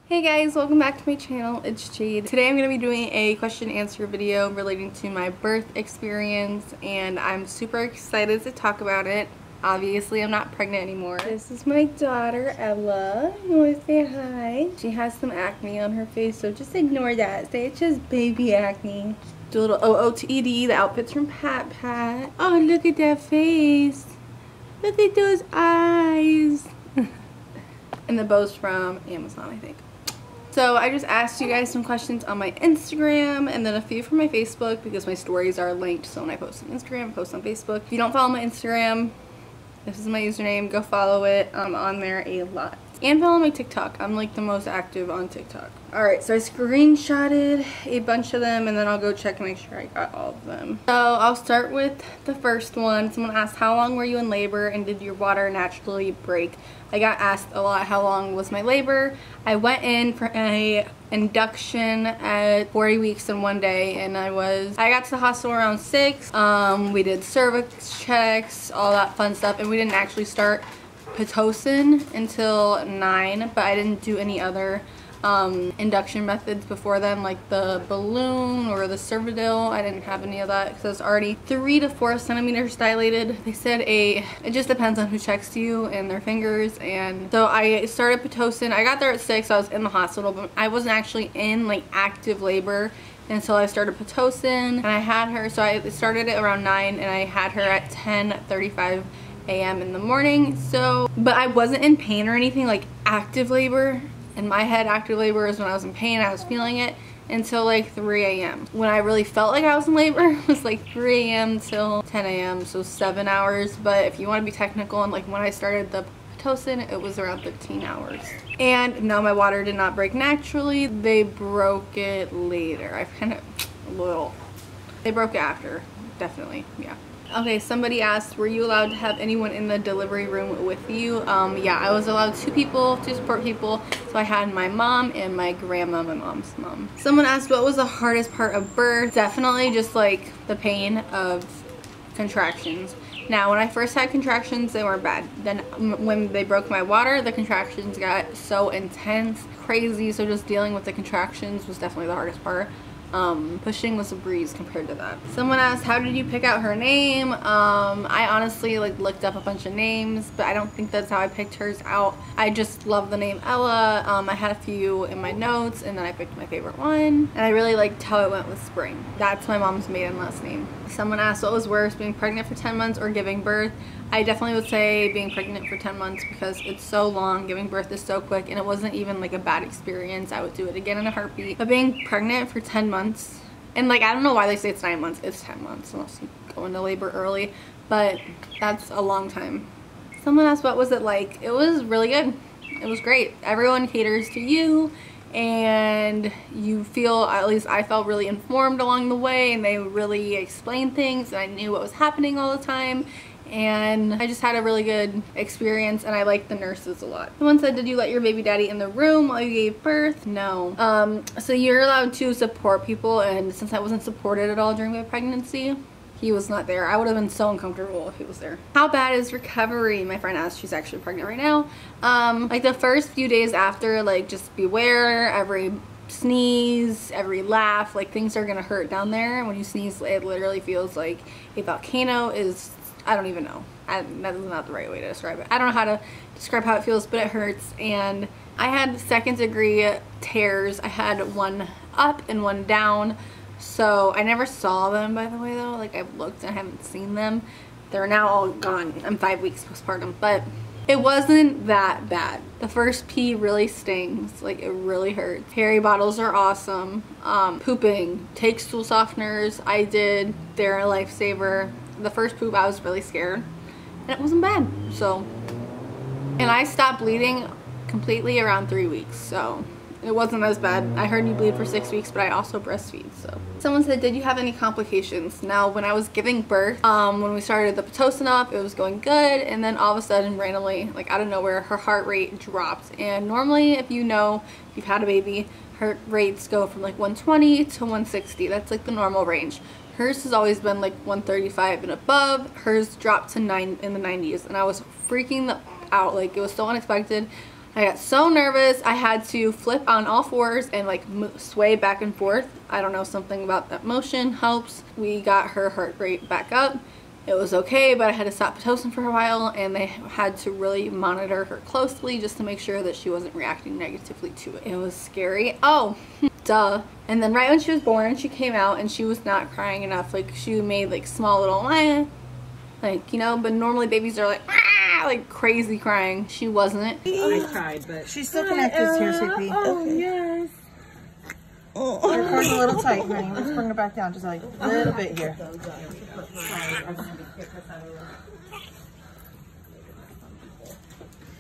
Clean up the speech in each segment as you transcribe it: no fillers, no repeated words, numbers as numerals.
Hey guys, welcome back to my channel. It's Jade. Today I'm going to be doing a question and answer video relating to my birth experience, and I'm super excited to talk about it. Obviously, I'm not pregnant anymore. This is my daughter, Ella. You want to say hi? She has some acne on her face, so just ignore that. Say it's just baby acne. Do a little OOTD. The outfit's from Pat Pat. Oh, look at that face. Look at those eyes. And the bow's from Amazon, I think. So I just asked you guys some questions on my Instagram and then a few from my Facebook because my stories are linked. So when I post on Instagram, I post on Facebook. If you don't follow my Instagram, this is my username. Go follow it. I'm on there a lot. And follow my TikTok. I'm like the most active on TikTok. Alright, so I screenshotted a bunch of them and then I'll go check and make sure I got all of them. So I'll start with the first one. Someone asked, how long were you in labor and did your water naturally break? I got asked a lot how long was my labor. I went in for a induction at 40 weeks in one day, and I got to the hospital around 6. We did cervix checks, all that fun stuff, and we didn't actually start Pitocin until 9, but I didn't do any other induction methods before then, like the balloon or the Cervidil. I didn't have any of that because I was already 3 to 4 centimeters dilated. They said it just depends on who checks you and their fingers. And so I started Pitocin. I got there at 6. I was in the hospital, but I wasn't actually in like active labor until I started Pitocin, and I had her, so I started it around 9 and I had her at 10:35 a.m. in the morning. So, but I wasn't in pain or anything like active labor. In my head, active labor is when I was in pain, I was feeling it, until like 3 a.m. When I really felt like I was in labor was like 3 a.m. till 10 a.m. so 7 hours. But if you want to be technical, and like when I started the Pitocin, it was around 13 hours. And no, my water did not break naturally. They broke it later. I kind of, they broke it after, definitely, yeah. Okay, somebody asked, were you allowed to have anyone in the delivery room with you? Yeah, I was allowed 2 people, 2 support people. So I had my mom and my grandma, my mom's mom. Someone asked, what was the hardest part of birth? Definitely just like the pain of contractions. Now, when I first had contractions, they weren't bad. Then when they broke my water, the contractions got so intense, crazy. So just dealing with the contractions was definitely the hardest part. Pushing was a breeze compared to that. Someone asked, how did you pick out her name? I honestly like looked up a bunch of names, but I don't think that's how I picked hers out. I just love the name Ella. I had a few in my notes and then I picked my favorite one, and I really liked how it went with Spring. That's my mom's maiden last name. Someone asked, what was worse, being pregnant for 10 months or giving birth? I definitely would say being pregnant for 10 months because it's so long. Giving birth is so quick, and it wasn't even like a bad experience. I would do it again in a heartbeat. But being pregnant for 10 months, and like I don't know why they say it's 9 months. It's 10 months unless you go into labor early, but that's a long time. Someone asked, what was it like? It was really good. It was great. Everyone caters to you, and you feel, at least I felt really informed along the way, and they really explained things, and I knew what was happening all the time. And I just had a really good experience, and I liked the nurses a lot. Someone said, did you let your baby daddy in the room while you gave birth? No. So you're allowed to support people, and since I wasn't supported at all during my pregnancy, he was not there. I would have been so uncomfortable if he was there. How bad is recovery? My friend asked, she's actually pregnant right now. Like the first few days after, like just beware, every sneeze, every laugh, like things are gonna hurt down there. When you sneeze, it literally feels like a volcano is, I don't even know. That is not the right way to describe it. I don't know how to describe how it feels, but it hurts. And I had 2nd degree tears. I had one up and one down. So I never saw them, by the way, though. Like I've looked and I haven't seen them. They're now all gone. I'm 5 weeks postpartum, but it wasn't that bad. The first pee really stings. Like it really hurts. Harry bottles are awesome. Pooping. Take stool softeners. I did. They're a lifesaver. The first poop, I was really scared, and it wasn't bad. So, and I stopped bleeding completely around 3 weeks, so it wasn't as bad. I heard you bleed for 6 weeks, but I also breastfeed. So someone said, did you have any complications? Now, when I was giving birth, when we started the Pitocin up, it was going good, and then all of a sudden, randomly, like out of nowhere, her heart rate dropped. And normally, if you know, if you've had a baby, heart rates go from like 120 to 160. That's like the normal range. Hers has always been like 135 and above. Hers dropped to 9 in the 90s, and I was freaking out. Like it was so unexpected. I got so nervous I had to flip on all fours and like sway back and forth. I don't know, something about that motion helps. We got her heart rate back up. It was okay, but I had to stop Pitocin for a while, and they had to really monitor her closely just to make sure that she wasn't reacting negatively to it. It was scary. Oh, duh. And then right when she was born, she came out and she was not crying enough. Like, she made like small little like, you know, but normally babies are like crazy crying. She wasn't. I tried, but she's still connected here, Sippy. Oh, okay. yes. Oh. Your cord's a little tight, honey. Let's bring her back down just like a little bit here.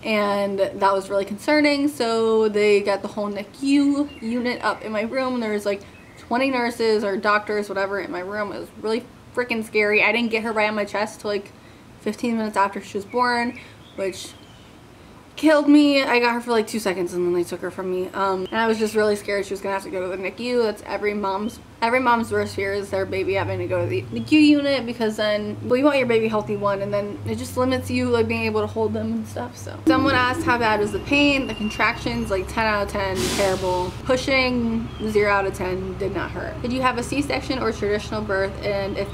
And that was really concerning, so they got the whole NICU unit up in my room. There was like 20 nurses or doctors, whatever, in my room. It was really freaking scary. I didn't get her right on my chest till like 15 minutes after she was born, which killed me. I got her for like 2 seconds and then they took her from me. And I was just really scared she was gonna have to go to the NICU. That's every mom's worst fear, is their baby having to go to the NICU unit, because then, well, you want your baby healthy, one, and then it just limits you like being able to hold them and stuff. So someone asked how bad was the pain. The contractions, like 10 out of 10, terrible. Pushing, 0 out of 10, did not hurt. Did you have a C-section or traditional birth, and if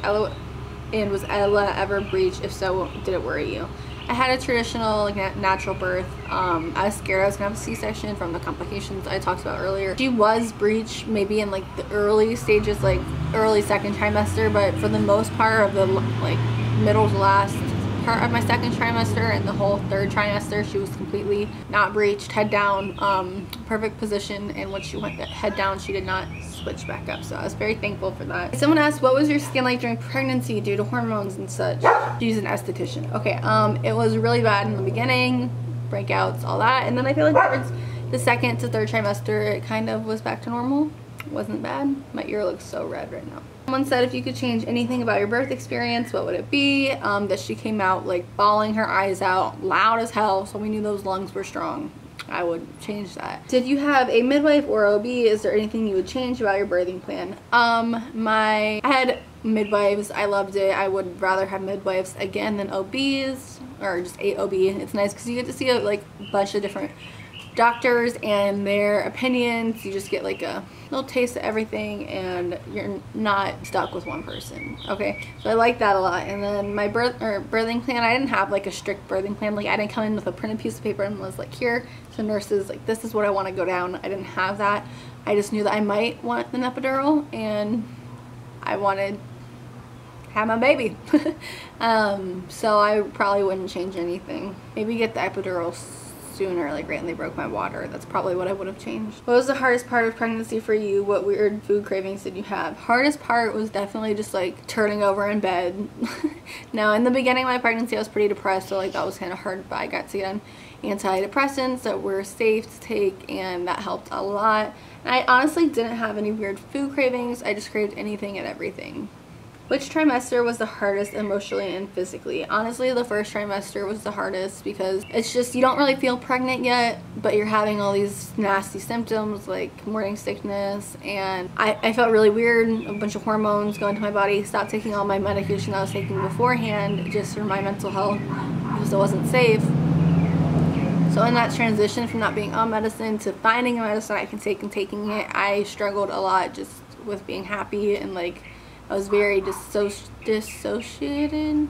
was Ella ever breached? If so, did it worry you? I had a traditional, like, natural birth. I was scared I was gonna have a C-section from the complications I talked about earlier. She was breached maybe in like the early stages, like early second trimester, but for the most part of the like middle to last part of my second trimester and the whole third trimester, she was completely not breached, head down, perfect position, and when she went head down, she did not switch back up, so I was very thankful for that. Someone asked, what was your skin like during pregnancy due to hormones and such? She's an esthetician. Okay, it was really bad in the beginning, breakouts, all that, and then I feel like towards the second to third trimester it kind of was back to normal. It wasn't bad. My ear looks so red right now. Someone said, if you could change anything about your birth experience, what would it be? That she came out like bawling her eyes out, loud as hell, so we knew those lungs were strong. I would change that. Did you have a midwife or OB? Is there anything you would change about your birthing plan? I had midwives. I loved it. I would rather have midwives again than OBs, or just a OB. It's nice because you get to see a bunch of different doctors and their opinions. You just get like a little taste of everything and you're not stuck with one person. Okay, so I like that a lot. And then my birthing plan, I didn't have like a strict birthing plan. Like, I didn't come in with a printed piece of paper and was like, here to nurses, like, this is what I want to go down. I didn't have that. I just knew that I might want an epidural and I wanted to have my baby. So I probably wouldn't change anything. Maybe get the epidural sooner, like right when they broke my water. That's probably what I would have changed. What was the hardest part of pregnancy for you? What weird food cravings did you have? Hardest part was definitely just like turning over in bed. Now, in the beginning of my pregnancy I was pretty depressed, so like that was kind of hard, but I got to get on antidepressants that were safe to take and that helped a lot. And I honestly didn't have any weird food cravings. I just craved anything and everything. Which trimester was the hardest emotionally and physically? Honestly, the first trimester was the hardest because it's just, you don't really feel pregnant yet, but you're having all these nasty symptoms like morning sickness, and I felt really weird, a bunch of hormones going to my body. Stopped taking all my medication I was taking beforehand just for my mental health because it wasn't safe. So in that transition from not being on medicine to finding a medicine I can take and taking it, I struggled a lot just with being happy, and like I was very dissociated.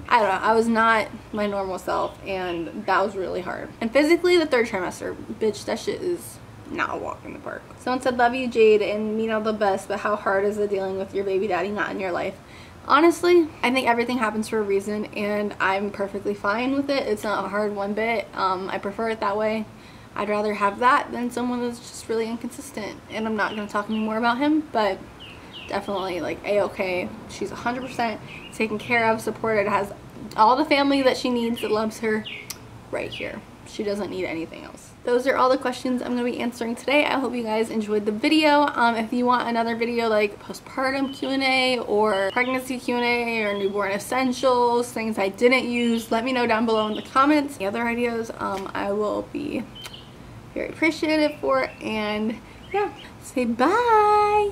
I don't know, I was not my normal self, and that was really hard. And physically, the third trimester, bitch, that shit is not a walk in the park. Someone said, love you, Jade, and mean all the best, but how hard is it dealing with your baby daddy not in your life? Honestly, I think everything happens for a reason, and I'm perfectly fine with it. It's not hard one bit. I prefer it that way. I'd rather have that than someone that's just really inconsistent. And I'm not going to talk anymore about him, but definitely like a-okay. She's 100% taken care of, supported, has all the family that she needs that loves her right here. She doesn't need anything else. Those are all the questions I'm going to be answering today. I hope you guys enjoyed the video. If you want another video like postpartum Q&A or pregnancy Q&A or newborn essentials, things I didn't use, let me know down below in the comments. The other ideas I will be very appreciative for. And yeah, say bye.